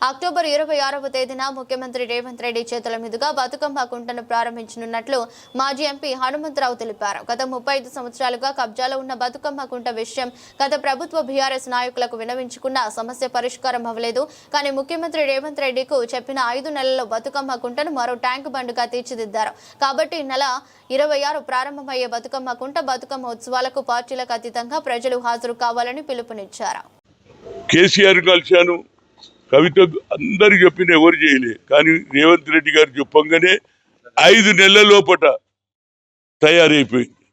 October 26వ తేదీన ముఖ్యమంత్రి రేవంత్ రెడ్డి చేతుల మీదుగా బతుకమ్మ కుంటను ప్రారంభించనున్నట్లు మాజీ ఎంపీ హనుమంతరావు తెలిపారు. గత 35 సంవత్సరాలుగా కబ్జాలో ఉన్న బతుకమ్మ కుంట విషయం గత ప్రభుత్వ బీఆర్ఎస్ నాయకులకు విన్నవించుకున్న సమస్య పరిష్కారం అవ్వలేదు. కానీ ముఖ్యమంత్రి రేవంత్ రెడ్డికు చెప్పిన 5 నెలల్లో బతుకమ్మ కుంటను మరో ట్యాంక్ బండ్గా తీర్చిదిద్దారు. కాబట్టి నెల 26 ప్రారంభమయ్యే బతుకమ్మ కుంట బతుకమ్మ ఉత్సవాలకు పార్టీలకు అతీతంగా ప్రజలు హాజరు కావాలని పిలుపునిచ్చారు. కేసీఆర్ కలిశాను, కవిత అందరు చెప్పిన ఎవరు చేయలే. కానీ రేవంత్ రెడ్డి గారు చెప్పంగానే 5 నెలల లోపట తయారైపోయింది.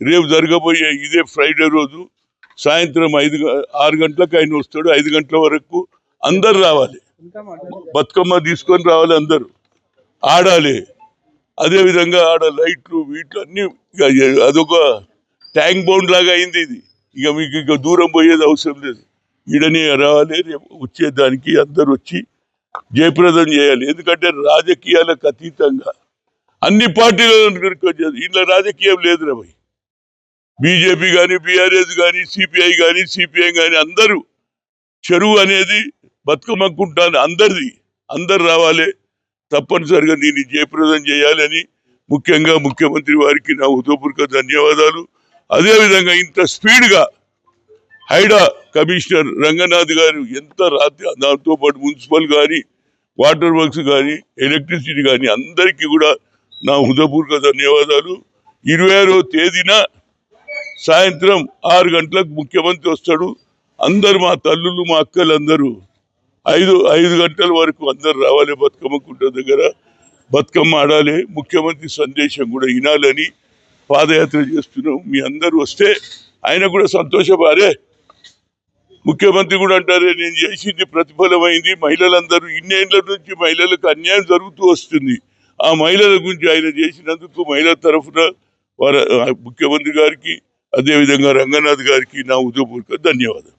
రేపు జరగబోయే ఇదే ఫ్రైడే రోజు సాయంత్రం 6 గంటలకు ఆయన వస్తాడు. 5 గంటల వరకు అందరు రావాలి, బతుకమ్మ తీసుకొని రావాలి, అందరూ ఆడాలి. అదేవిధంగా ఆడ లైట్లు వీట్లు అన్ని అదొక ట్యాంక్ బౌండ్ లాగా అయింది. ఇది ఇక మీకు ఇక దూరం పోయేది అవసరం లేదు. ఈడనే రావాలి, రేపు వచ్చేదానికి అందరు వచ్చి జయప్రదం చేయాలి. ఎందుకంటే రాజకీయాలకు అతీతంగా అన్ని పార్టీలను ఇంట్లో రాజకీయం లేదు రా భయ్. బీజేపీ కానీ, బీఆర్ఎస్ కానీ, సిపిఐ కానీ, సిపిఎం కానీ అందరూ చెరువు అనేది బతుకమ్మకుంటాను అందరిది. అందరు రావాలి, తప్పనిసరిగా దీన్ని జయప్రదం చేయాలని ముఖ్యంగా ముఖ్యమంత్రి వారికి నా హృదయపూర్వక ధన్యవాదాలు. అదేవిధంగా ఇంత స్పీడ్గా హైడా కమిషనర్ రంగనాథ్ గారు ఎంత రాత్రి, దాంతో పాటు మున్సిపల్ కానీ, వాటర్ వర్క్స్ కానీ, ఎలక్ట్రిసిటీ కానీ అందరికీ కూడా నా హృదయపూర్వక ధన్యవాదాలు. 26వ తేదీన సాయంత్రం 6 గంటలకు ముఖ్యమంత్రి వస్తాడు. అందరు మా తల్లులు, మా అక్కలు అందరూ 5 గంటల వరకు అందరు రావాలి. బతుకమ్మ కుంట దగ్గర బతుకమ్మ ఆడాలి. ముఖ్యమంత్రి సందేశం కూడా వినాలని పాదయాత్ర చేస్తున్నాం. మీ అందరూ వస్తే ఆయన కూడా సంతోషపడే. ముఖ్యమంత్రి కూడా అంటారే, నేను చేసింది ప్రతిఫలమైంది. మహిళలందరూ ఇన్నేళ్ల నుంచి మహిళలకు అన్యాయం జరుగుతూ వస్తుంది. ఆ మహిళల గురించి ఆయన చేసినందుకు మహిళల తరఫున వారి ముఖ్యమంత్రి గారికి, అదేవిధంగా రంగనాథ్ గారికి నా హృదయపూర్వక ధన్యవాదాలు.